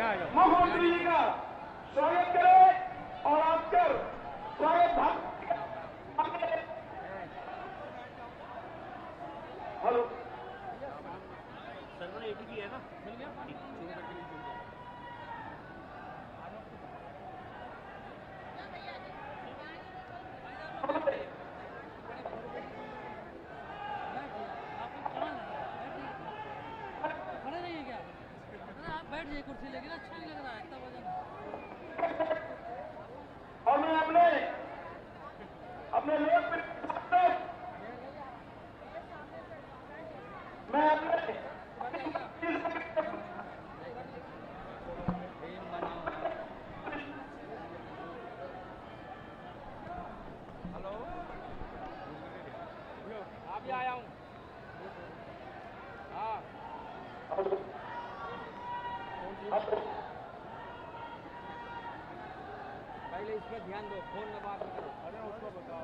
मुख्यमंत्री जी का स्वागत करें और आकर स्वागत हेलो सर्वर एपी है ना, मिल गया बैठ जाइए कुर्सी, लेकिन अच्छा नहीं लग रहा है इतना वजन। और मैं अपने लोग मैं अपने हेलो, आप ही आया हूँ। हाँ पहले इस पर ध्यान दो, फोन न बात करो। अरे उसको बताओ,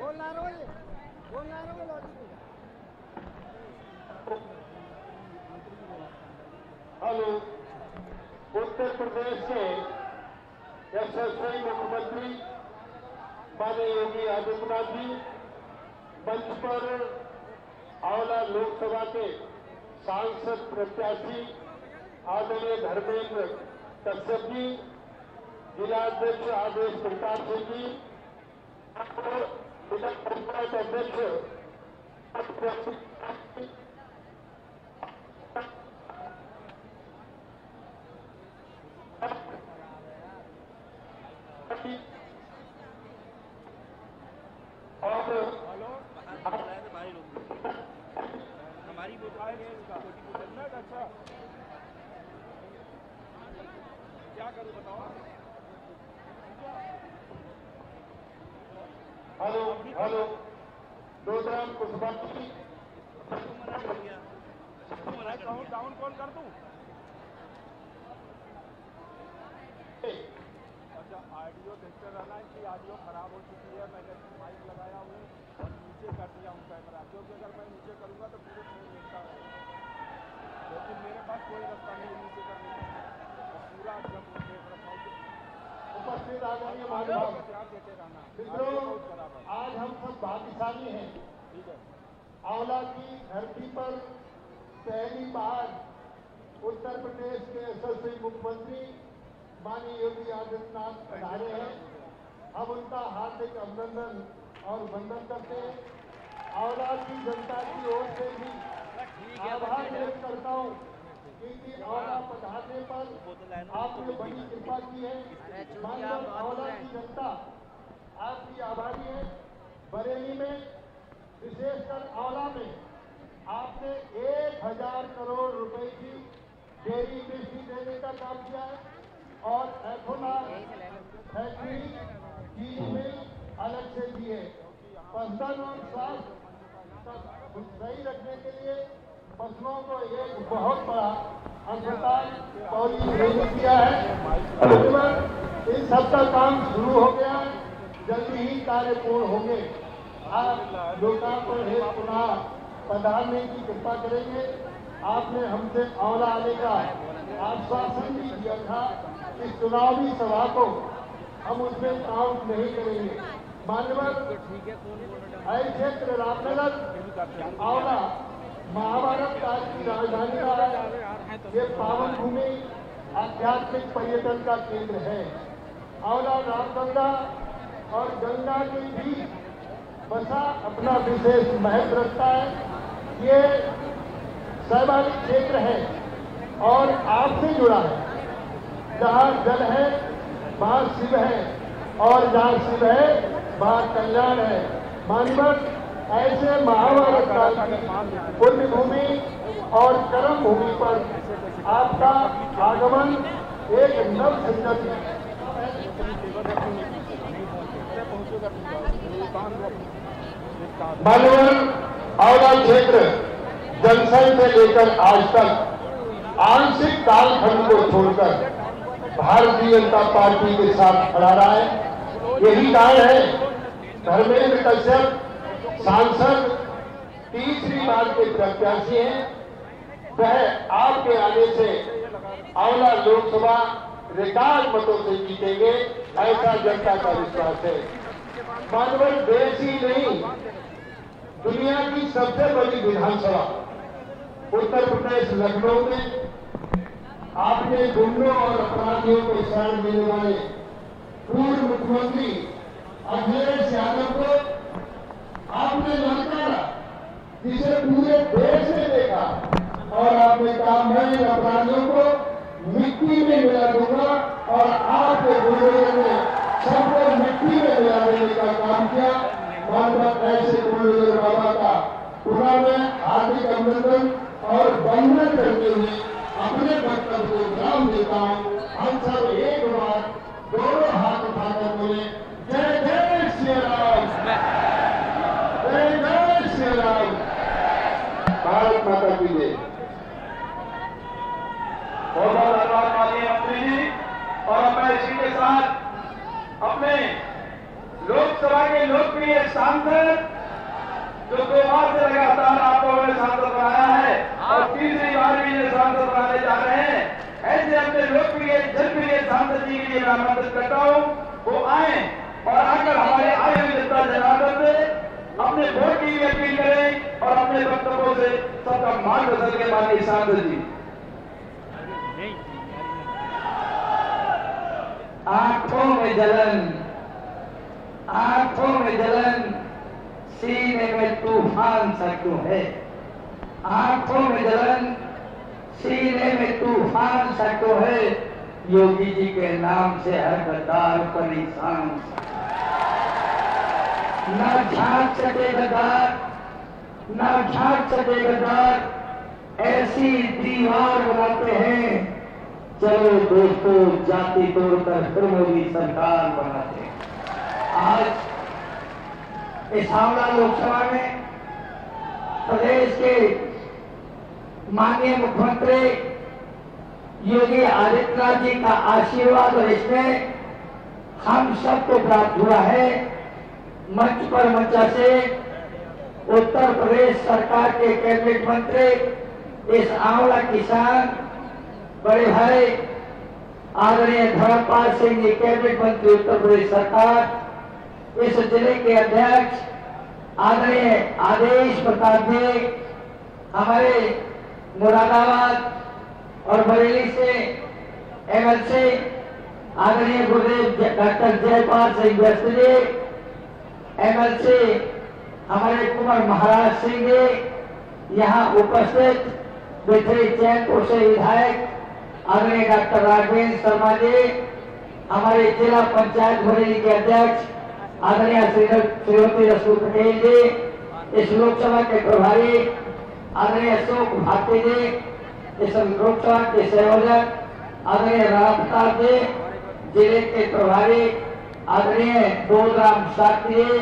बोल ना रहो लॉजिक। हेलो, उत्तर प्रदेश के यशस्वी मुख्यमंत्री माननीय योगी आदित्यनाथ जी मंच पर आंवला लोकसभा के सांसद प्रत्याशी आदरणीय धर्मेंद्र कश्यप जी, जिलाध्यक्ष आदेश प्रताप सिंह जी, जिला पंचायत अध्यक्ष और हमारी अच्छा क्या करूं बताओ। Hello hello, Dodram Kushwaha down call कर दूं। अच्छा, ऑडियो देखते रहना है कि ऑडियो खराब हो चुकी है। मैंने माइक लगाया हूँ और नीचे कर दिया हूँ कैमरा, क्योंकि अगर मैं नीचे करूँगा तो पूरे नहीं देखता है, लेकिन मेरे पास कोई रास्ता नहीं नीचे करने का। पूरा जब देख रखा हूँ उपस्थित आदरणीय ध्यान देते रहना। मित्रों, आज हम सब भाग्यशाली हैं। ठीक है, आंवला की धरती पर पहली बार उत्तर प्रदेश के यशस्वी मुख्यमंत्री माननीय योगी आदित्यनाथ पधारे हैं। हम उनका हार्दिक अभिनंदन और वंदन करते हैं। आंवला की जनता की ओर से भी आभार व्यक्त करता हूँ, क्योंकि आंवला पधारने पर आपने बड़ी कृपा की है। माननीय आंवला की जनता आपकी आभारी है। बरेली में, विशेषकर आंवला में आपने 1000 करोड़ रुपए की डेयरी इंडस्ट्री देने का काम किया है और एथोनॉल फैक्ट्री, चीनी मिल अलग से दिए। पशुधन और स्वास्थ्य सही रखने के लिए फसलों को एक बहुत बड़ा अस्पताल पौली किया है। इन सबका काम शुरू हो गया है, जल्दी ही कार्य पूर्ण होंगे। आप लोगों को एक पुनः पधारने की कृपा करेंगे। आपने हमसे आंवला आने का आश्वासन भी दिया था। इस चुनावी सभा को हम उसमें काउंट नहीं करेंगे। मान्यवर क्षेत्र रामनगर आंवला महाभारत काल की राजधानी रहा है। ये पावन भूमि आध्यात्मिक पर्यटन का केंद्र है। आंवला रामगंगा और गंगा के बीच बसा अपना विशेष महत्व रखता है। ये शैवालिक क्षेत्र है और आपसे जुड़ा है। जहाँ जल है वहाँ शिव है और जहाँ शिव है वहाँ कल्याण है। मानव ऐसे महाभारत काल की पुण्य भूमि और कर्म भूमि पर आपका आगमन एक नव संगत मान्यवर आंवला क्षेत्र जनसंघ से लेकर आज तक आंशिक कालखंड को छोड़कर भारतीय जनता पार्टी के साथ खड़ा रहा है। यही कारण है धर्मेंद्र कश्यप सांसद तीसरी बार के प्रत्याशी हैं। वह आपके आने से आंवला लोकसभा रिकॉर्ड मतों से जीतेंगे, ऐसा जनता का विश्वास है। मानव देश ही नहीं, दुनिया की सबसे बड़ी विधानसभा उत्तर प्रदेश लखनऊ में आपने गुंडों और अपराधियों को शरण देने वाले पूर्व मुख्यमंत्री अखिलेश यादव को आपने ललकारा, जिसे पूरे देश ने देखा, और आपने कहा मैं अपराधियों को मिट्टी में मिला दूंगा, और आपके बुजुर्गों ने सबको मिट्टी में मिला देने का काम किया। मानव ऐसे बुजुर्ग बाबा का पुनः मैं हार्दिक अभिनंदन और वंदन करते हुए अपने वक्तव्य को विराम देता हूं। हम सब एक बार दोनों हाथ उठाकर बोले जय जय श्री राम, जय जय श्री राम, भारत माता की जय। बहुत बहुत धन्यवाद माननीय मंत्री जी। और मैं इसी के साथ अपने लोकसभा के लोकप्रिय सांसद, जो 2 बार से लगातार आप लोगों ने सांसद बनाया है और तीसरी बार भी ये सांसद बनाने जा रहे हैं, ऐसे अपने लोकप्रिय जनप्रिय सांसद जी के लिए मैं आमंत्रित करता हूं, वो आए और आकर हमारे आए हुए जनता जनार्दन से अपने वोट की भी अपील करें और अपने वक्तव्यों से सबका मार्गदर्शन के माननीय सांसद जी। आंखों में जलन, आंखों में जलन, सीने में तूफान सा क्यों है। आंखों में जलन, सीने में तूफान सा क्यों है। योगी जी के नाम से हर गद्दार परेशान सा। न झांक सके गद्दार, न झांक सके गद्दार, ऐसी दीवार बनाते हैं। चलो दोस्तों, जाति तोड़कर फिर मोदी सरकार बनाते हैं। आज इस आंवला लोकसभा में प्रदेश के माननीय मुख्यमंत्री योगी आदित्यनाथ जी का आशीर्वाद और इसमें हम सबको प्राप्त हुआ है। मंच पर मंचा से उत्तर प्रदेश सरकार के कैबिनेट मंत्री, इस आंवला किसान बड़े भाई आदरणीय धर्मपाल सिंह जी, कैबिनेट मंत्री उत्तर प्रदेश सरकार, इस जिले के अध्यक्ष आदरणीय आदेश प्रताप जी, हमारे मुरादाबाद और बरेली से एमएलसी आदरणीय गुरुदेव डॉक्टर जयपाल सिंह व्यस्त जी, एमएलसी हमारे कुंवर महाराज सिंह जी, यहाँ उपस्थित बिथरी चैनपुर से विधायक आदरणीय डॉक्टर राघवेंद्र शर्मा जी, हमारे जिला पंचायत बरेली के अध्यक्ष आदरणीय श्रीमती रसूल पटेल जी, इस लोकसभा के प्रभारी आदरणीय अशोक भारती जी, इस लोकसभा के संयोजक आदरणीय राणा प्रताप जी, जिले के प्रभारी आदरणीय बोलराम शास्त्री जी,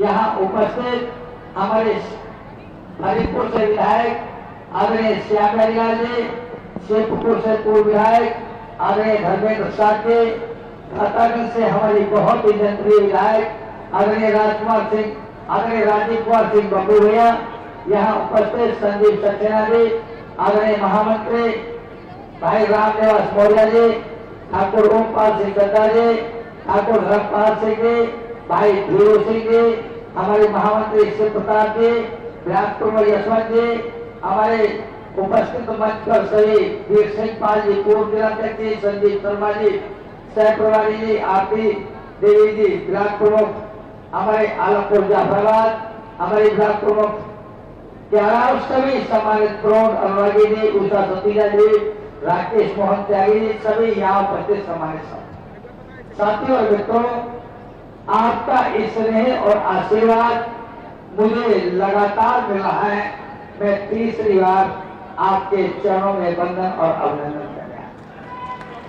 यहाँ उपस्थित हमारे हरिपुर से विधायक आदरणीय श्याम लाल जी, शेखपुर से पूर्व विधायक आदरणीय धर्मेंद्र शाह जी, खतागंज से हमारी बहुत ही जनप्रिय विधायक आदरणीय राजकुमार सिंह, आदरणीय राजीव कुमार सिंह बब्बू भैया, यहाँ उपस्थित संदीप सक्सेना जी, आदरणीय महामंत्री भाई रामनिवास मौर्य जी, ठाकुर ओमपाल सिंह गद्दा जी, ठाकुर धर्मपाल सिंह जी, भाई धीरू सिंह जी, हमारे महामंत्री शिव प्रताप जी, विराट कुमार यशवंत जी, हमारे उपस्थित मंच पर सभी वीर सिंह पाल जी, पूर्व जिलाध्यक्ष जी, संदीप शर्मा जी, सह प्रभारी जी, आरती देवी जी, ब्लॉक प्रमुख हमारे आलमपुर जाफराबाद, हमारे ब्लॉक प्रमुख के अलावा सभी सम्मानित प्रौढ़ अनुरागी जी, उषा सतीजा जी, राकेश मोहन त्यागी जी, सभी यहाँ उपस्थित सम्मानित साथियों और मित्रों, आपका स्नेह और आशीर्वाद मुझे लगातार मिला है। मैं तीसरी बार आपके चरणों में वंदन और अभिनंदन कर रहा हूं।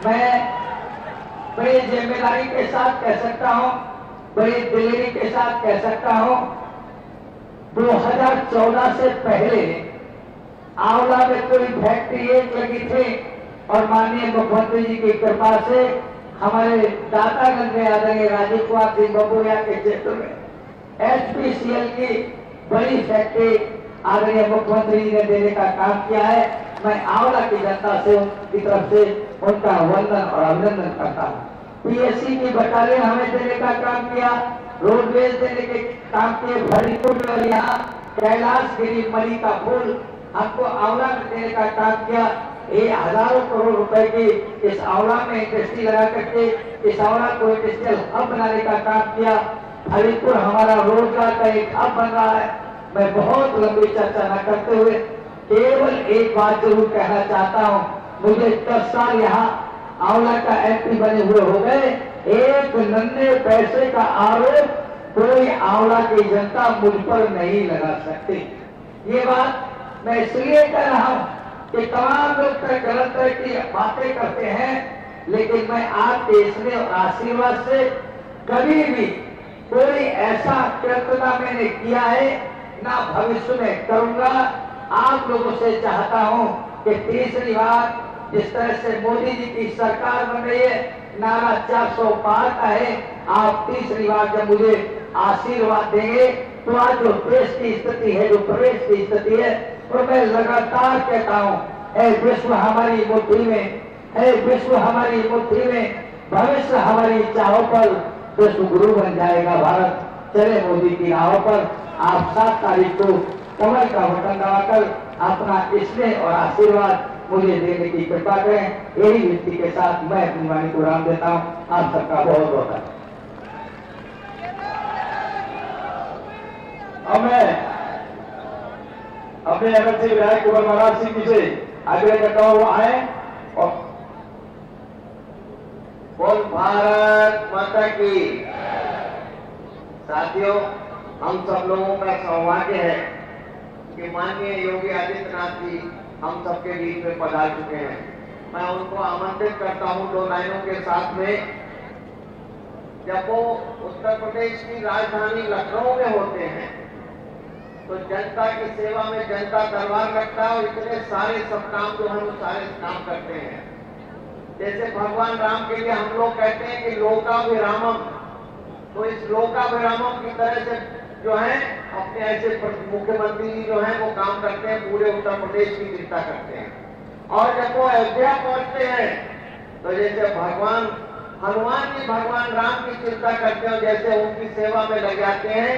मैं बड़ी जिम्मेदारी के साथ कह सकता हूं, बड़ी दिलेरी के साथ कह सकता हूं, 2014 से पहले आंवला में कोई फैक्ट्री एक लगी थी और माननीय मुख्यमंत्री जी की कृपा से हमारे दातागंज में आदरणीय राजीव कुमार सिंह बबूरिया के क्षेत्र में एचपीसीएल की बड़ी फैक्ट्री आदरणीय मुख्यमंत्री जी ने देने का काम किया है। मैं आंवला की जनता से उनकी तरफ से उनका वंदन और अभिनंदन करता हूँ। पीएससी की बटालियन हमें देने का काम किया, रोडवेज देने के काम किए, भरीपुर और यहाँ कैलाशगिरी मणि का फूल हमको आंवला में देने का काम किया। ये हजारों करोड़ रुपए की इस आंवला में इंडस्ट्री लगा करके इस आंवला को इंडस्ट्रियल हब बनाने का काम किया। हरिपुर हमारा रोजगार का एक हब बन रहा है। मैं बहुत लंबी चर्चा न करते हुए केवल एक बात जरूर कहना चाहता हूँ, मुझे 10 साल यहाँ आंवला का एमपी बने हुए हो गए, एक नन्हे पैसे का आरोप कोई आंवला की जनता मुझ पर नहीं लगा सकती। ये बात मैं इसलिए कह रहा हूँ कि तमाम लोग गलत तरह की बातें करते हैं, लेकिन मैं आपके इसमें आशीर्वाद से कभी भी कोई ऐसा कृत्य मैंने किया है ना भविष्य में करूंगा। आप लोगों से चाहता हूं कि तीसरी बार जिस तरह से मोदी जी की सरकार बन रही है, नारा 400 पार का है, आप तीसरी बार जब मुझे आशीर्वाद देंगे तो आज जो देश की स्थिति है, जो प्रदेश की स्थिति है, तो मैं लगातार कहता हूँ, है विश्व हमारी मुट्ठी में, है विश्व हमारी मुट्ठी में, भविष्य हमारी चाहों पर विश्व गुरु बन जाएगा भारत। चले मोदी की राहों पर। आप 7 तारीख को कमल का बटन दबाकर अपना स्नेह और आशीर्वाद मुझे देने की कृपा करें। यही विनती के साथ मैं अपनी वाणी को विराम देता हूँ। आप सबका बहुत बहुत धन्यवाद। अब मैं अपने एमएलसी विधायक कुंवर महाराज सिंह जी से आग्रह करता हूँ वो आए और बोल भारत माता की। साथियों, हम सब लोगों का सौभाग्य है कि माननीय योगी आदित्यनाथ जी हम सबके बीच में पधार चुके हैं। मैं उनको आमंत्रित करता हूं 2 लाइनों के साथ में। जब वो उत्तर प्रदेश की राजधानी लखनऊ में होते हैं तो जनता की सेवा में जनता दरबार लगता है और इतने सारे सब काम जो हम सारे काम करते हैं। जैसे भगवान राम के लिए हम लोग कहते हैं कि लोकाभिरामम, तो इस लोकाभिरामम की तरह से जो है अपने ऐसे मुख्यमंत्री जी जो है वो काम करते हैं, पूरे उत्तर प्रदेश की चिंता करते हैं। और जब वो अयोध्या पहुंचते हैं तो जैसे भगवान हनुमान जी भगवान राम की चिंता करते हैं, जैसे उनकी सेवा में लग जाते हैं,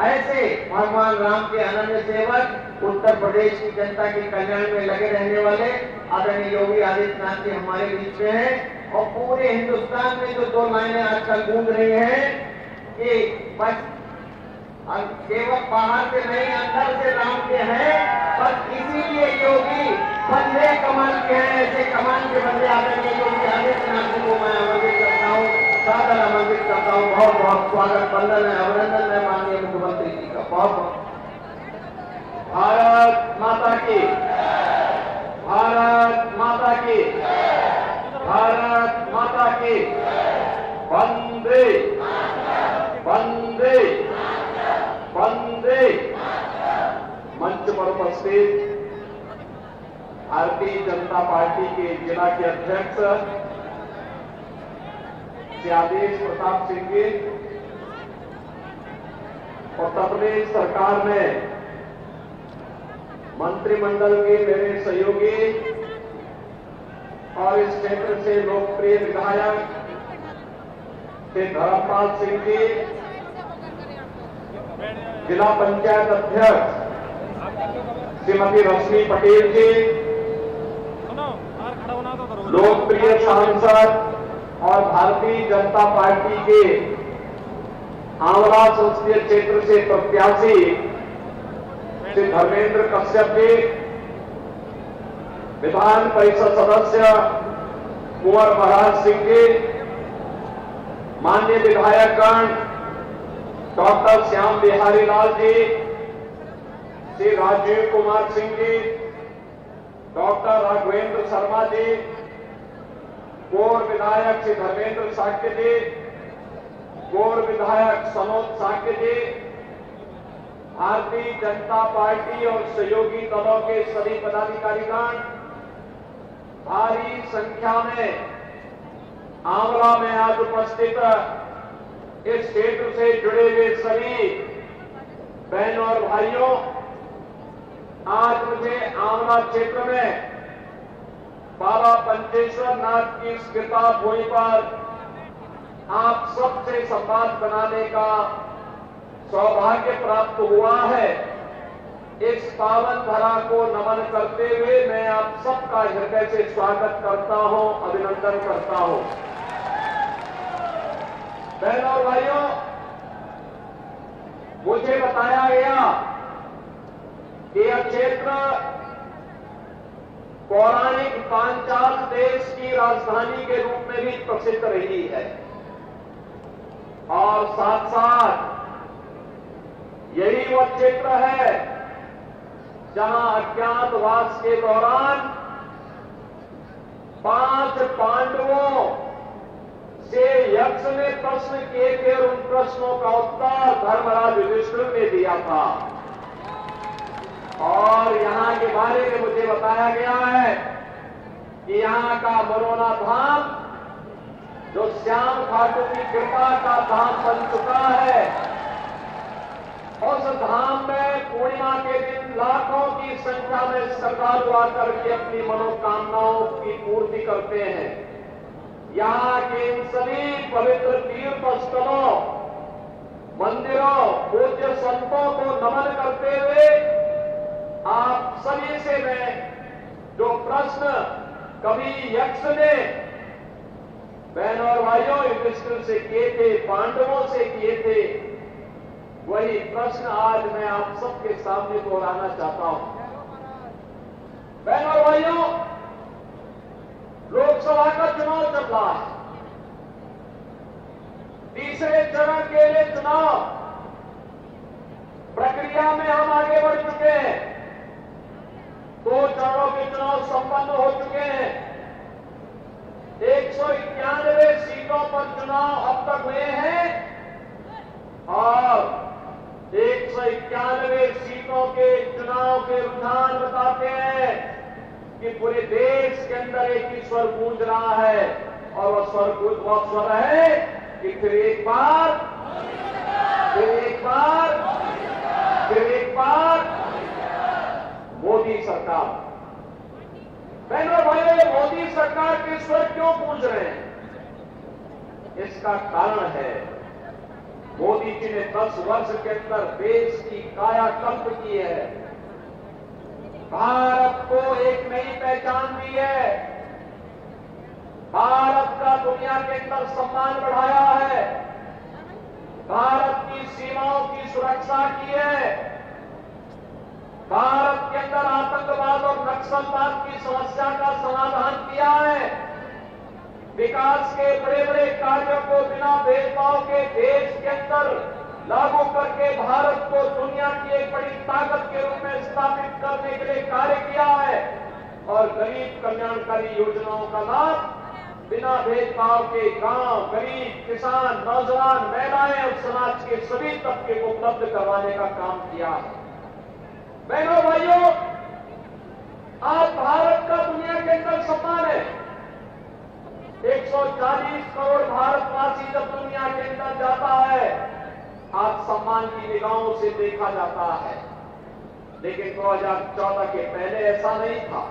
ऐसे भगवान राम के अनन्य सेवक उत्तर प्रदेश की जनता के कल्याण में लगे रहने वाले आदरणीय योगी आदित्यनाथ जी हमारे बीच में हैं। और पूरे हिंदुस्तान में जो 2 लाइनें आजकल गूंज रही हैं कि बस केवल बाहर से नहीं अंदर से राम के हैं, बस इसीलिए योगी बंदे कमान के हैं। ऐसे कमान के बंदे आदरणीय योगी आदित्यनाथ जी को मैं आमंत्रित करता हूँ, सादर आमंत्रित करता हूँ। बहुत बहुत स्वागत, वंदन है, अभिनंदन है माननीय मुख्यमंत्री जी का। बहुत बहुत भारत माता की, भारत माता की, भारत माता की। वंदे वंदे वंदे। मंच पर उपस्थित भारतीय जनता पार्टी के जिला के अध्यक्ष श्री आदेश प्रताप सिंह जी, उत्तर प्रदेश सरकार में मंत्रिमंडल के मेरे सहयोगी और इस क्षेत्र से लोकप्रिय विधायक श्री धर्मपाल सिंह जी, जिला पंचायत अध्यक्ष श्रीमती रश्मि पटेल जी, लोकप्रिय सांसद और भारतीय जनता पार्टी के आंवला संसदीय क्षेत्र से प्रत्याशी श्री धर्मेंद्र कश्यप जी, विधान परिषद सदस्य कुंवर महाराज सिंह जी, माननीय विधायकगण डॉक्टर श्याम बिहारी लाल जी, श्री राजीव कुमार सिंह जी, डॉक्टर राघवेंद्र शर्मा जी, पूर्व विधायक श्री धर्मेंद्र साक्य जी, पूर्व विधायक सनोज साक्य जी, भारतीय जनता पार्टी और सहयोगी दलों के सभी पदाधिकारीगण, भारी संख्या में आंवला में आज उपस्थित इस क्षेत्र से जुड़े हुए सभी बहनों और भाइयों, आज मुझे आंवला क्षेत्र में बाबा पंचेश्वर नाथ की स्मृता भूमि पर आप सबसे संवाद बनाने का सौभाग्य प्राप्त हुआ है। इस पावन धरा को नमन करते हुए मैं आप सबका हृदय से स्वागत करता हूं, अभिनंदन करता हूं। बहनों और भाइयों, मुझे बताया गया कि यह क्षेत्र पौराणिक पांचाल देश की राजधानी के रूप में भी प्रसिद्ध रही है और साथ साथ यही वह क्षेत्र है जहां अज्ञातवास के दौरान 5 पांडवों से यक्ष ने प्रश्न किए थे और उन प्रश्नों का उत्तर धर्मराज युधिष्ठिर ने दिया था। और यहां के बारे में मुझे बताया गया है कि यहां का मरोना धाम जो श्याम ठाकुर की कृपा का धाम बन चुका है, उस धाम में पूर्णिमा के दिन लाखों की संख्या में श्रद्धालु आकर के अपनी मनोकामनाओं की पूर्ति करते हैं। यहाँ के इन सभी पवित्र तीर्थ स्थलों, मंदिरों, पूज्य संतों को नमन करते हुए आप सभी से मैं जो प्रश्न कभी यक्ष ने बहनों और भाइयों युधिष्ठिर से किए थे, पांडवों से किए थे, वही प्रश्न आज मैं आप सबके सामने दोहराना चाहता हूं। बहनों और भाइयों, लोकसभा का चुनाव चल रहा है। तीसरे चरण के लिए चुनाव प्रक्रिया में हम आगे बढ़ चुके हैं। 2 चरणों के चुनाव संपन्न हो चुके हैं। 191 सीटों पर चुनाव अब तक हुए हैं और 191 सीटों के चुनाव के रुझान बताते हैं कि पूरे देश के अंदर एक ही स्वर गूंज रहा है और वह स्वर है कि फिर एक बार मोदी सरकार। बहनों भाइयों, मोदी सरकार के स्वर क्यों गूंज रहे हैं? इसका कारण है मोदी जी ने 10 वर्ष के अंदर देश की कायाकल्प की है, भारत को एक नई पहचान दी है, भारत का दुनिया के अंदर सम्मान बढ़ाया है, भारत की सीमाओं की सुरक्षा की है, भारत के अंदर आतंकवाद और नक्सलवाद की समस्या का समाधान किया है, विकास के बड़े बड़े कार्यों को बिना भेदभाव के देश के अंदर लागू करके भारत को दुनिया की एक बड़ी ताकत के रूप में स्थापित करने के लिए कार्य किया है और गरीब कल्याणकारी योजनाओं का लाभ बिना भेदभाव के गांव, गरीब, किसान, नौजवान, महिलाएं और समाज के सभी तबके को उपलब्ध करवाने का काम किया है। बहनों भाइयों, आज भारत का दुनिया के अंदर सम्मान है। 140 करोड़ भारतवासी जब दुनिया के अंदर जाता है, आज सम्मान की निगाहों से देखा जाता है, लेकिन 2014 के पहले ऐसा नहीं था।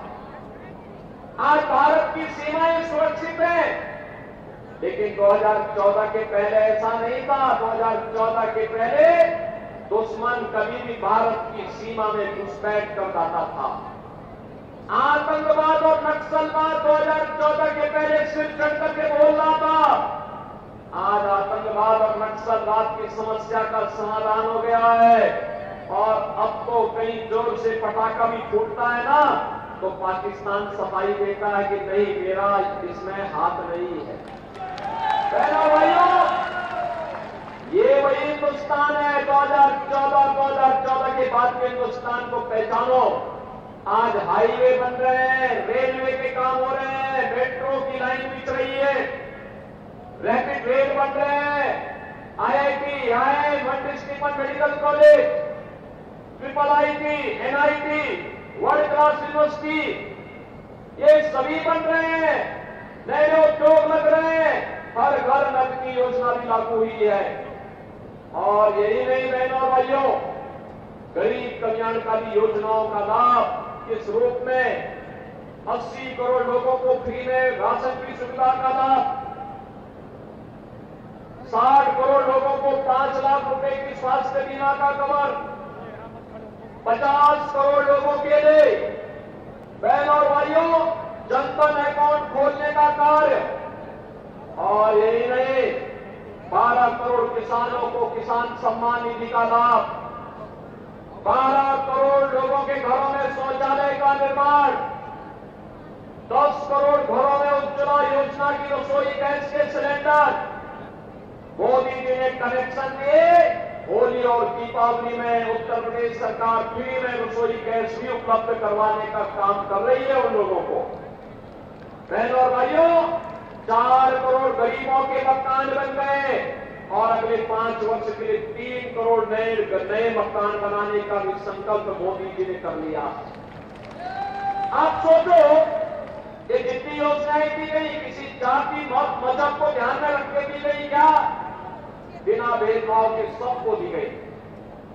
आज भारत की सीमाएं सुरक्षित हैं, लेकिन 2014 के पहले ऐसा नहीं था। 2014 के पहले दुश्मन कभी भी भारत की सीमा में घुसपैठ कर जाता था। आतंकवाद और नक्सलवाद 2014 के पहले सिर चढ़ करके बोल रहा था। आज आतंकवाद और नक्सलवाद की समस्या का समाधान हो गया है और अब तो कहीं जोर से पटाखा भी फूटता है ना, तो पाकिस्तान सफाई देता है कि नहीं, मेरा इसमें हाथ नहीं है। बहनों भाइयों, ये वही हिंदुस्तान है 2014 के बाद के हिंदुस्तान को पहचानो। आज हाईवे बन रहे हैं, रेलवे के काम हो रहे हैं, मेट्रो की लाइन बिछ रही है, रैपिड रेल बन रहे हैं, IIT, IIM, multi medical college, IIIT, NIT, world class university, ये सभी बन रहे हैं, नए नए उद्योग लग रहे हैं, हर घर नल की योजना भी लागू हुई है। और यही नहीं बहनों और भाइयों, गरीब कल्याणकारी योजनाओं का लाभ किस रूप में 80 करोड़ लोगों को फ्री में राशन की सुविधा का लाभ, 60 करोड़ लोगों को 5 लाख रुपए की स्वास्थ्य बीमा का कवर, 50 करोड़ लोगों के लिए बहन और भाइयों जनधन अकाउंट खोलने का कार्य, और यही नहीं 12 करोड़ किसानों को किसान सम्मान निधि का लाभ, 12 करोड़ लोगों के घरों में शौचालय का निर्माण, 10 करोड़ घरों में उज्ज्वला योजना की रसोई गैस के सिलेंडर मोदी जी ने कनेक्शन दिए। होली और दीपावली में उत्तर प्रदेश सरकार फ्री में रसोई गैस भी उपलब्ध करवाने का काम कर रही है उन लोगों को। बहनों और भाइयों 4 करोड़ गरीबों के मकान बन गए और अगले 5 वर्ष के लिए 3 करोड़ नए मकान बनाने का भी संकल्प मोदी जी ने कर लिया। आप सोचो ये जितनी योजनाएं दी गई किसी जाति मत मजहब को ध्यान में रख के दी गई क्या? बिना भेदभाव के सबको दी गई।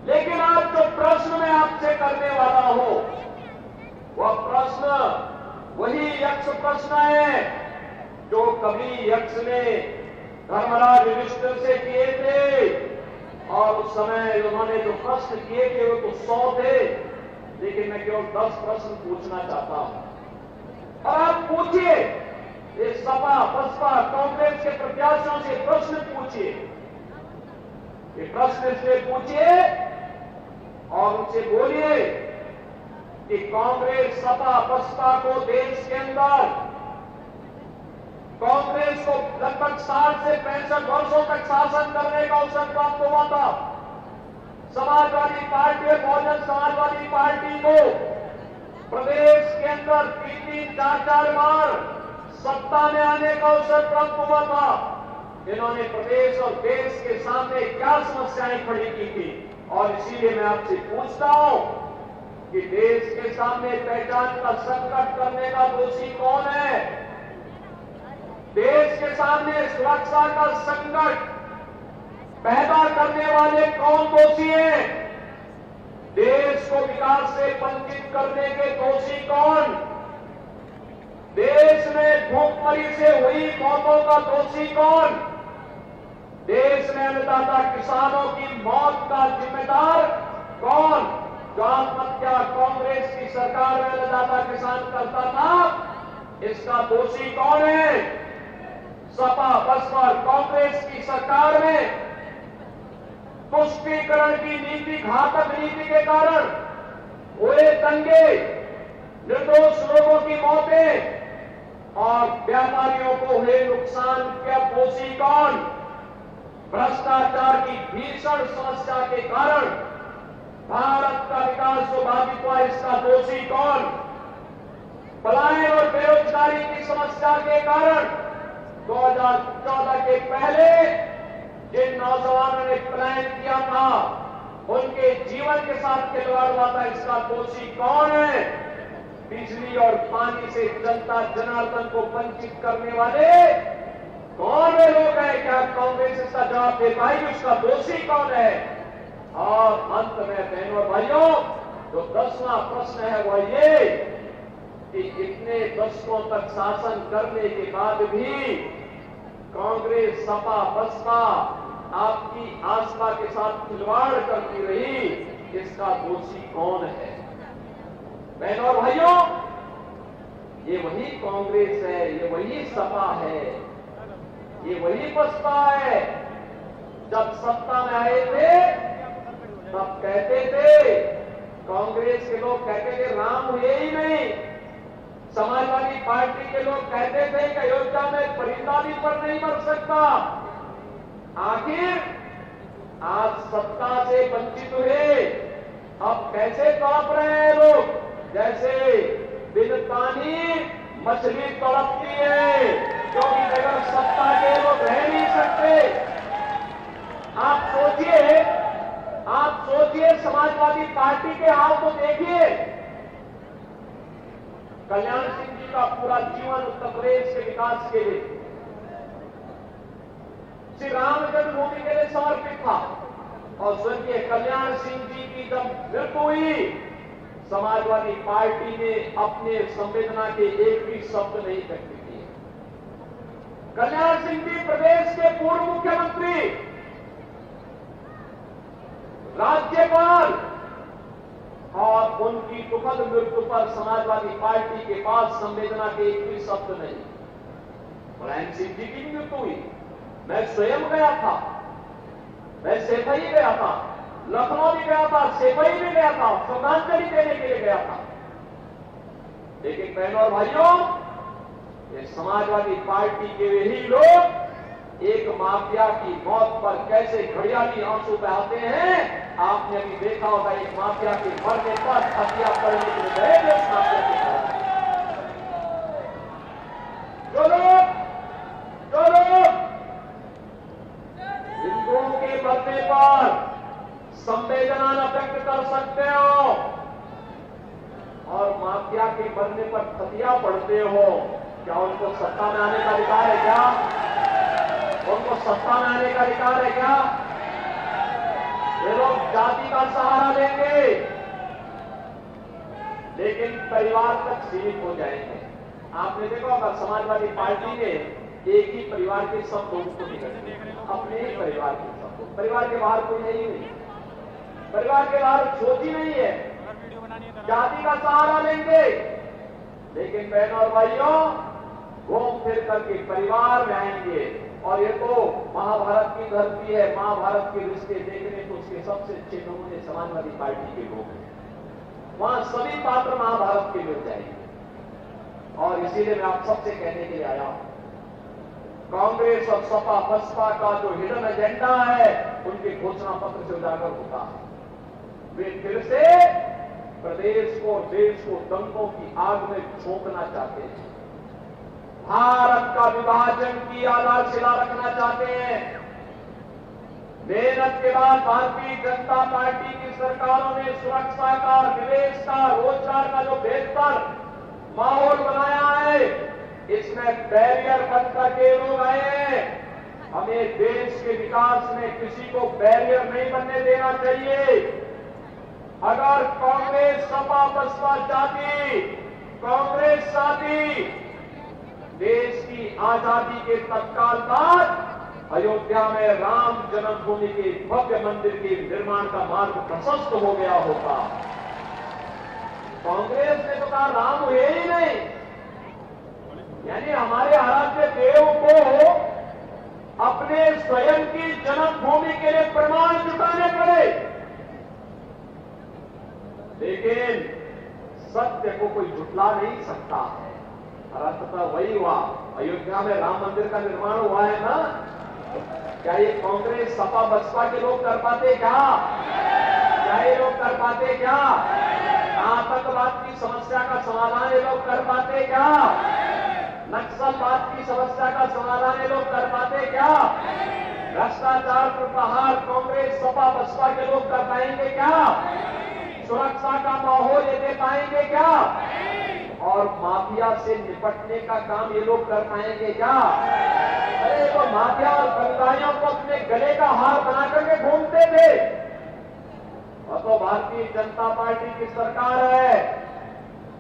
लेकिन आज जो प्रश्न मैं आपसे करने वाला हूं वह प्रश्न वही यक्ष प्रश्न है जो कभी यक्ष ने धर्मराज युधिष्ठिर से किए थे, और उस समय उन्होंने जो प्रश्न किए थे वो तो 100 थे, लेकिन मैं केवल 10 प्रश्न पूछना चाहता हूं। और आप पूछिए, ये सपा बसपा कांग्रेस के प्रत्याशियों से प्रश्न पूछिए, ये प्रश्न इसलिए पूछिए और उनसे बोलिए कि कांग्रेस सपा बसपा को देश के अंदर कांग्रेस को लगभग 60 से 65 वर्षों तक शासन करने का अवसर प्राप्त हुआ था। समाजवादी पार्टी और बहुजन समाजवादी पार्टी को प्रदेश के अंदर 3-4 बार सत्ता में आने का अवसर प्राप्त हुआ था। इन्होंने प्रदेश और देश के सामने क्या समस्याएं खड़ी की थी, और इसीलिए मैं आपसे पूछता हूं कि देश के सामने पहचान का संकट करने का दोषी कौन है? देश के सामने सुरक्षा का संकट पैदा करने वाले कौन दोषी हैं? देश को विकास से वंचित करने के दोषी कौन? देश में भूखमरी से हुई मौतों का दोषी कौन? देश में अन्नदाता किसानों की मौत का जिम्मेदार कौन? जो आत्महत्या कांग्रेस की सरकार में अन्नदाता किसान करता था, इसका दोषी कौन है? सपा बसपा कांग्रेस की सरकार में तुष्टीकरण की नीति, घातक नीति के कारण हुए दंगे, निर्दोष लोगों की मौतें और व्यापारियों को हुए नुकसान का दोषी कौन? भ्रष्टाचार की भीषण समस्या के कारण भारत का विकास को बाधित हुआ, इसका दोषी कौन? पलायन और बेरोजगारी की समस्या के कारण 2014 के पहले जिन नौजवानों ने पलायन किया था उनके जीवन के साथ खिलवाड़ हुआ था, इसका दोषी कौन है? बिजली और पानी से जनता जनार्दन को वंचित करने वाले कौन वे लोग हैं? क्या कांग्रेस इसका जवाब दे पाएगी? उसका दोषी कौन है? और अंत में बहनों और भाइयों जो 10वां प्रश्न है वह ये कि इतने दशकों तक शासन करने के बाद भी कांग्रेस सपा बसपा आपकी आस्था के साथ खिलवाड़ करती रही, इसका दोषी कौन है? बहनों और भाइयों ये वही कांग्रेस है, ये वही सपा है, ये वही बसपा है। जब सत्ता में आए थे तब कहते थे, कांग्रेस के लोग कहते थे राम हुए ही नहीं, समाजवादी पार्टी के लोग कहते थे कि अयोध्या में परिंदा भी पर नहीं मर सकता। आखिर आज सत्ता से वंचित हुए, अब कैसे तड़प रहे हैं लोग? जैसे बिन पानी मछली तड़पती है, क्योंकि बगैर सत्ता के लोग रह नहीं सकते। आप सोचिए समाजवादी पार्टी के हाल को देखिए। कल्याण सिंह जी का पूरा जीवन उत्तर प्रदेश के विकास के लिए, श्री राम जन्मभूमि के लिए समर्पित था, और स्वर्गीय कल्याण सिंह जी की जब मृत्यु हुई समाजवादी पार्टी ने अपने संवेदना के एक भी शब्द नहीं व्यक्त किए। कल्याण सिंह जी प्रदेश के पूर्व मुख्यमंत्री, राज्यपाल, और उनकी दुखद मृत्यु पर समाजवादी पार्टी के पास संवेदना के एक भी शब्द नहीं। मुलायम सिंह जी की मृत्यु हुई, मैं स्वयं गया था, मैं सेफई गया था, लखनऊ भी गया था, सेफई भी गया था, श्रद्धांजलि देने के लिए गया था। लेकिन बहनों और भाइयों, ये समाजवादी पार्टी के वही लोग एक माफिया की मौत पर कैसे घड़ियाली आंसू बहाते हैं। आपने अभी देखा होगा, एक माफिया के मरने पर हत्या करने के लिए गए थे उस माफिया के घर। जो लोग हिंदुओं के मरने पर संवेदना न व्यक्त कर सकते हो और माफिया के मरने पर हत्या पढ़ते हो, क्या उनको सत्ता में आने का अधिकार है? क्या उनको सत्ता में आने का अधिकार है? क्या ये लोग जाति का सहारा लेंगे लेकिन परिवार तक सीमित हो जाएंगे। आपने देखा होगा, समाजवादी पार्टी ने एक ही परिवार के सब लोगों को निकलते, अपने ही परिवार के सब लोग, परिवार के बाहर कोई है ही नहीं, परिवार के बाहर सोच ही नहीं है, जाति का सहारा लेंगे। लेकिन बहनों और भाइयों, घूम फिर करके परिवार में आएंगे। और ये तो महाभारत की धरती है, महाभारत के रिश्ते देखने तो उसके सबसे अच्छे नमूने समाजवादी पार्टी के लोग हैं। वहां सभी पात्र महाभारत के मिल जाएंगे। और इसीलिए मैं आप सबसे कहने के लिए आया हूं, कांग्रेस और सपा बसपा का जो हिडन एजेंडा है उनके घोषणा पत्र से उजागर होता है। वे फिर से प्रदेश को, देश को दंगों की आग में झोंकना चाहते हैं, भारत का विभाजन की आधारशिला रखना चाहते हैं। मेहनत के बाद भारतीय जनता पार्टी की सरकारों ने सुरक्षा का, निवेश का, रोजगार का जो बेहतर माहौल बनाया है, इसमें बैरियर बन करके लोग आए हैं। हमें देश के विकास में किसी को बैरियर नहीं बनने देना चाहिए। अगर कांग्रेस सपा बसपा चाहती, कांग्रेस चाहती देश की आजादी के तत्काल बाद अयोध्या में राम जन्मभूमि के भव्य मंदिर के निर्माण का मार्ग प्रशस्त हो गया होता। कांग्रेस ने तो कहा राम हुए ही नहीं, यानी हमारे आराध्य देव को अपने स्वयं की जन्मभूमि के लिए प्रमाण जुटाने पड़े। लेकिन सत्य को कोई जुटला नहीं सकता है। राष्ट्रपति वही हुआ, अयोध्या में राम मंदिर का निर्माण हुआ है ना। क्या ये कांग्रेस सपा बसपा के लोग कर पाते? क्या ये लोग कर पाते? क्या आतंकवाद की समस्या का समाधान ये लोग कर पाते? क्या नक्सलवाद की समस्या का समाधान ये लोग कर पाते? क्या भ्रष्टाचार पर प्रहार कांग्रेस सपा बसपा के लोग कर पाएंगे? क्या सुरक्षा का माहौल ये दे पाएंगे? क्या और माफिया से निपटने का काम ये लोग कर पाएंगे? क्या अरे वो माफिया और दंगाइयों को अपने गले का हार बना करके घूमते थे। और तो भारतीय जनता पार्टी की सरकार है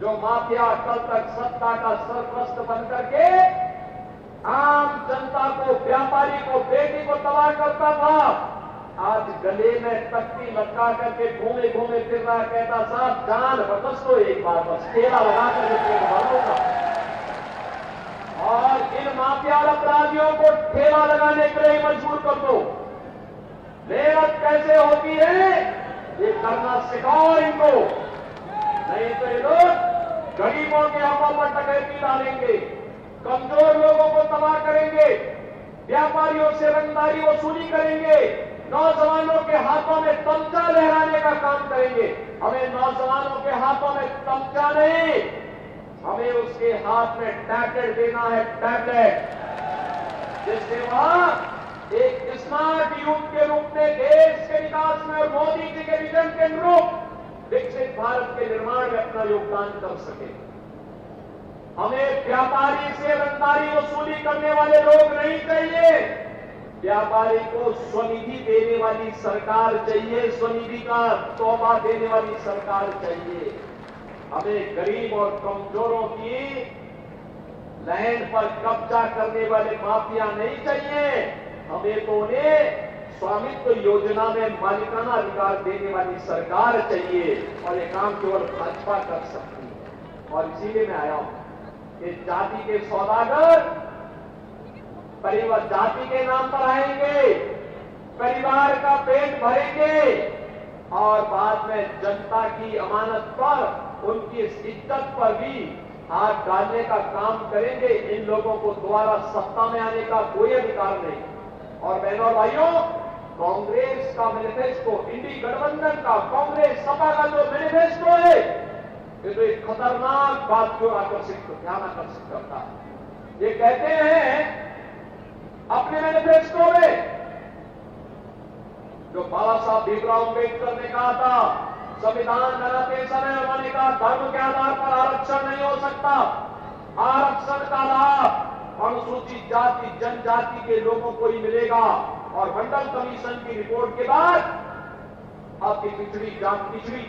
जो माफिया कल तक सत्ता का सरपरस्त बन करके आम जनता को, व्यापारी को, बेटी को तबाह करता था। आज गले में तख्ती लटका करके घूमे घूमे फिर रहा, कहता साहब जान बरस दो एक बार, बस ठेला लगा करके पेट भर दूंगा। और इन माफिया अपराधियों को ठेला लगाने के लिए मजबूर कर दो। मेहनत कैसे होती है ये करना सिखाओ इनको, नहीं तो ये लोग गरीबों के हाथों पर डकैती डालेंगे, कमजोर लोगों को तबाह करेंगे, व्यापारियों से रंगदारी वसूली करेंगे, नौजवानों के हाथों में तमचा लहराने का काम करेंगे। हमें नौजवानों के हाथों में तमचा नहीं, हमें उसके हाथ में टैबलेट देना है, टैबलेट, जिससे वह एक स्मार्ट यूथ के रूप में देश के विकास में और मोदी जी के विजन के अनुरूप विकसित भारत के निर्माण में अपना योगदान कर सके। हमें व्यापारी से रंगदारी वसूली करने वाले लोग नहीं चाहिए, व्यापारी को स्वनिधि देने वाली सरकार चाहिए, स्वनिधि का तोहफा देने वाली सरकार चाहिए। हमें गरीब और कमजोरों की लैंड पर कब्जा करने वाले माफिया नहीं चाहिए। हमें तो उन्हें स्वामित्व योजना में मालिकाना अधिकार देने वाली सरकार चाहिए और ये काम केवल भाजपा कर सकती है। और इसीलिए मैं आया हूं कि जाति के सौदागर परिवार जाति के नाम पर आएंगे, परिवार का पेट भरेंगे और बाद में जनता की अमानत पर उनकी इज्जत पर भी हाथ डालने का काम करेंगे। इन लोगों को दोबारा सत्ता में आने का कोई अधिकार नहीं। और बहनों और भाइयों, कांग्रेस का मैनिफेस्टो, इंडी गठबंधन का, कांग्रेस सपा का जो मैनिफेस्टो है, ये तो एक खतरनाक बात को ध्यान आकर्षित करता है। ये कहते हैं अपने मैनिफेस्टो में, जो बाबा साहब भीमराव अम्बेडकर ने कहा था, संविधान बनाते समय उन्होंने कहा धर्म के आधार पर आरक्षण नहीं हो सकता। आरक्षण का लाभ अनुसूचित जाति जनजाति के लोगों को ही मिलेगा। और मंडल कमीशन की रिपोर्ट के बाद आपकी पिछड़ी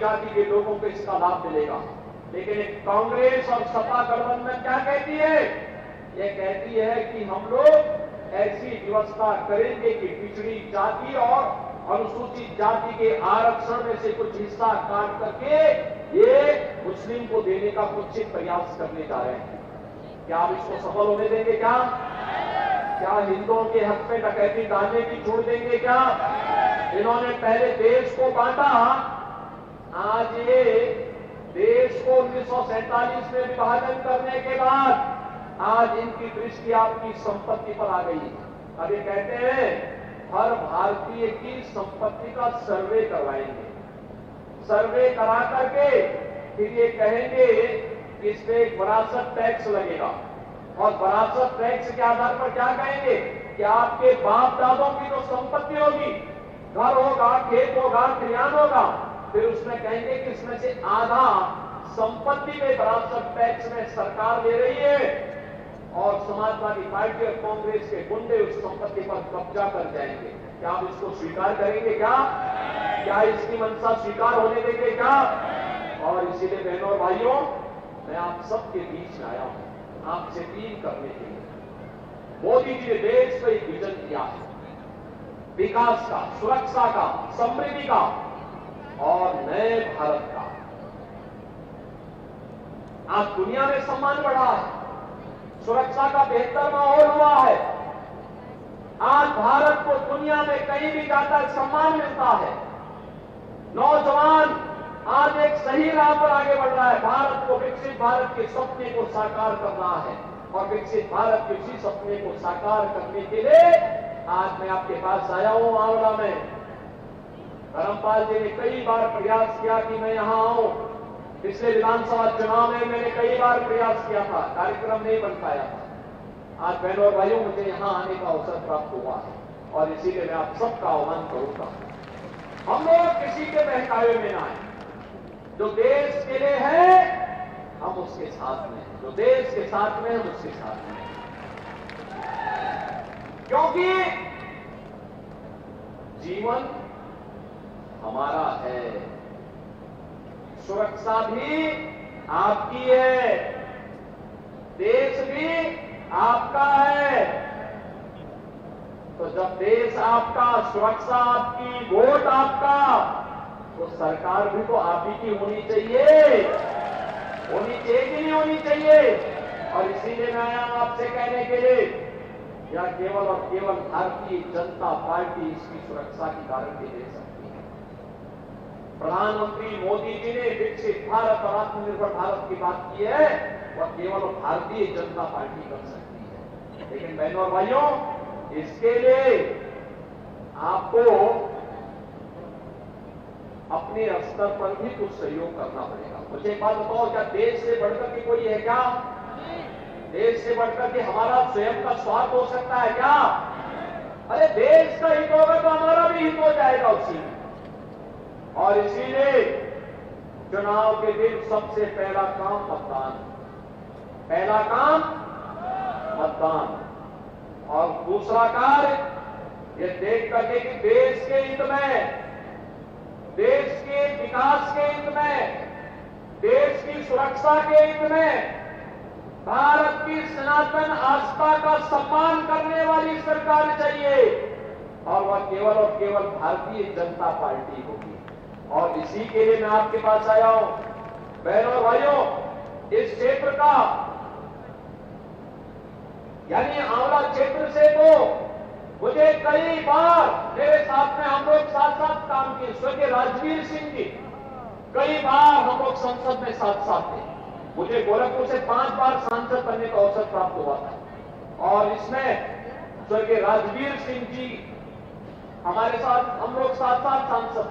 जाति के लोगों को इसका लाभ मिलेगा। लेकिन कांग्रेस और सपा गठबंधन क्या कहती है? ये कहती है कि हम लोग ऐसी व्यवस्था करेंगे कि पिछड़ी जाति और अनुसूचित जाति के आरक्षण में से कुछ हिस्सा काट करके ये मुस्लिम को देने का कुछ प्रयास करने जा रहे हैं। क्या आप इसको सफल होने देंगे? क्या हिंदुओं के हक में डकैती डालने की छोड़ देंगे? क्या इन्होंने पहले देश को बांटा, आज ये देश को 1947 में विभाजन करने के बाद आज इनकी दृष्टि आपकी संपत्ति पर आ गई। अब ये कहते हैं हर भारतीय की संपत्ति का सर्वे करवाएंगे। सर्वे करा करके फिर ये कहेंगे कि इस पे एक विरासत टैक्स लगेगा। और विरासत टैक्स के आधार पर क्या कहेंगे कि आपके बाप दादों की जो संपत्ति होगी, घर होगा, खेत होगा, खलिहान होगा, फिर उसमें कहेंगे कि इसमें से आधा संपत्ति में विरासत टैक्स में सरकार ले रही है और समाजवादी पार्टी और कांग्रेस के गुंडे उस संपत्ति पर कब्जा कर जाएंगे। क्या आप इसको स्वीकार करेंगे? क्या इसकी मंशा स्वीकार होने देंगे? क्या? और इसीलिए बहनों और भाइयों, मैं आप सबके बीच में आया हूं आपसे अपील करने के लिए। मोदी जी ने देश को एक विजन दिया है, विकास का, सुरक्षा का, समृद्धि का और नए भारत का। आज दुनिया में सम्मान बढ़ा है, सुरक्षा का बेहतर माहौल हुआ है। आज भारत को दुनिया में कहीं भी जाकर सम्मान मिलता है। नौजवान आज एक सही राह पर आगे बढ़ रहा है। भारत को, विकसित भारत के सपने को साकार करना है और विकसित भारत के इसी सपने को साकार करने के लिए आज मैं आपके पास आया हूं। आंवला में धर्मपाल जी ने कई बार प्रयास किया कि मैं यहां आऊं। पिछले विधानसभा चुनाव में मैंने कई बार प्रयास किया था, कार्यक्रम नहीं बन पाया था। आज बहनों और भाइयों, मुझे यहां आने का अवसर प्राप्त हुआ है और इसीलिए मैं आप सबका आह्वान करूंगा, हम लोग किसी के बहकावे में ना आए। जो देश के लिए है हम उसके साथ में, जो देश के साथ में हम उसके साथ में, क्योंकि जीवन हमारा है, सुरक्षा भी आपकी है, देश भी आपका है। तो जब देश आपका, सुरक्षा आपकी, वोट आपका, तो सरकार भी तो आप ही की होनी चाहिए कि नहीं होनी चाहिए? और इसीलिए मैं आया आपसे कहने के लिए, यह केवल और केवल भारतीय जनता पार्टी इसकी सुरक्षा की गारंटी दे सकती है। प्रधानमंत्री मोदी जी ने विकसित भारत और आत्मनिर्भर भारत की बात की है, वह केवल भारतीय जनता पार्टी कर सकती है। लेकिन बहनों और भाइयों, इसके लिए आपको अपने स्तर पर भी कुछ सहयोग करना पड़ेगा। मुझे एक बात बताओ, क्या देश से बढ़कर के कोई है? क्या देश से बढ़कर के हमारा स्वयं का स्वार्थ हो सकता है? क्या? अरे देश का हित होगा तो हमारा भी हित हो जाएगा उसी में। और इसीलिए चुनाव के दिन सबसे पहला काम मतदान, पहला काम मतदान, और दूसरा कार्य ये देख करके कि देश के हित में, देश के विकास के हित में, देश की सुरक्षा के हित में भारत की सनातन आस्था का सम्मान करने वाली सरकार चाहिए और वह केवल और केवल भारतीय जनता पार्टी होगी। और इसी के लिए मैं आपके पास आया हूं। बहनों और भाइयों, इस क्षेत्र का यानी आंवला क्षेत्र से तो मुझे कई बार मेरे साथ में हम लोग साथ साथ काम किए। स्वर्गीय राजवीर सिंह जी कई बार हम लोग संसद में साथ साथ थे। मुझे गोरखपुर से 5 बार सांसद बनने का अवसर प्राप्त हुआ था और इसमें स्वर्गीय राजवीर सिंह जी हमारे साथ, हम लोग साथ साथ सांसद।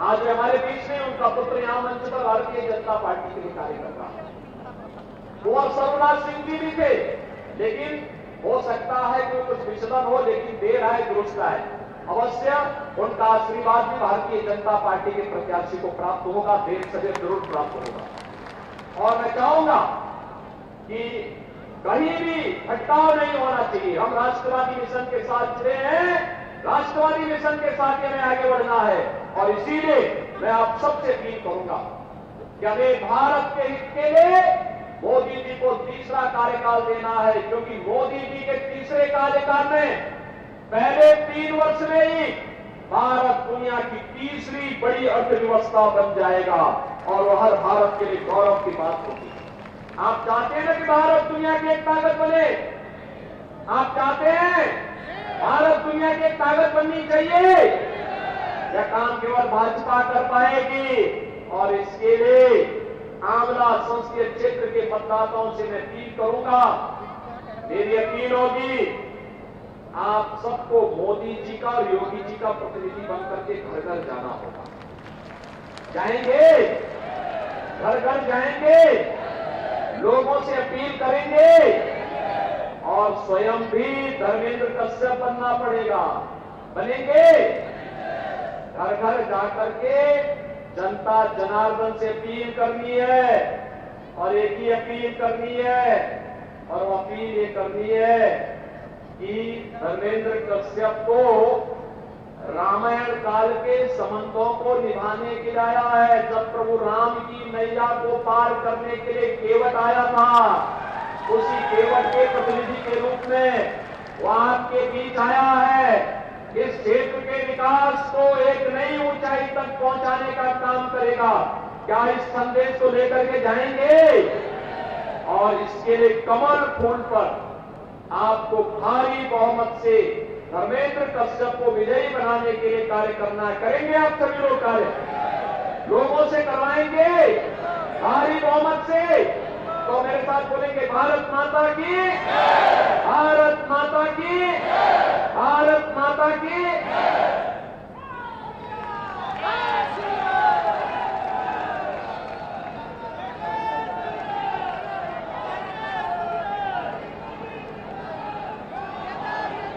आज हमारे बीच में उनका पुत्र यहां मंच पर भारतीय जनता पार्टी के लिए कार्य कर रहा है। कुंवर सर्वनाथ सिंह जी भी थे, लेकिन हो सकता है कि कुछ विचलन हो, लेकिन देर आए दुरुस्त आए। अवश्य उनका आशीर्वाद भी भारतीय जनता पार्टी के प्रत्याशी को प्राप्त होगा, देर से देर जरूर प्राप्त होगा। और मैं चाहूंगा कि कहीं भी भटकाव नहीं होना चाहिए। हम राष्ट्रवादी मिशन के साथ जुड़े हैं, राष्ट्रवादी मिशन के साथ हमें आगे बढ़ना है और इसीलिए मैं आप सबसे अपील करूंगा कि हमें भारत के हित के लिए मोदी जी को तीसरा कार्यकाल देना है, क्योंकि मोदी जी के तीसरे कार्यकाल में पहले 3 वर्ष में ही भारत दुनिया की तीसरी बड़ी अर्थव्यवस्था बन जाएगा और वह हर भारत के लिए गौरव की बात होगी। आप चाहते हैं ना कि भारत दुनिया की एक ताकत बने? आप चाहते हैं भारत दुनिया की एक ताकत बननी चाहिए? यह काम केवल भाजपा कर पाएगी और इसके लिए आंवला संसदीय क्षेत्र के मतदाताओं से मैं अपील करूंगा। मेरी अपील होगी, आप सबको मोदी जी का और योगी जी का प्रतिनिधि बनकर के घर घर जाना होगा। जाएंगे, घर घर जाएंगे, लोगों से अपील करेंगे और स्वयं भी धर्मेंद्र कश्यप बनना पड़ेगा। बनेंगे, घर घर जाकर के जनता जनार्दन से अपील करनी है और एक ही अपील करनी है और वो अपील ये करनी है कि धर्मेंद्र कश्यप को रामायण काल के संबंधों को निभाने के लिए आया है। जब प्रभु राम की नैया को पार करने के लिए केवट आया था, उसी केवट के प्रतिनिधि के रूप में वो आपके बीच आया है। इस क्षेत्र के विकास को एक नई ऊंचाई तक पहुंचाने का काम करेगा। क्या इस संदेश को लेकर के जाएंगे? और इसके लिए कमल फूल पर आपको भारी बहुमत से धर्मेंद्र कश्यप को विजयी बनाने के लिए कार्य करना है। करेंगे आप सभी लोग कार्य? लोगों से करवाएंगे भारी बहुमत से। तो मेरे साथ बोलेंगे, भारत माता की, भारत माता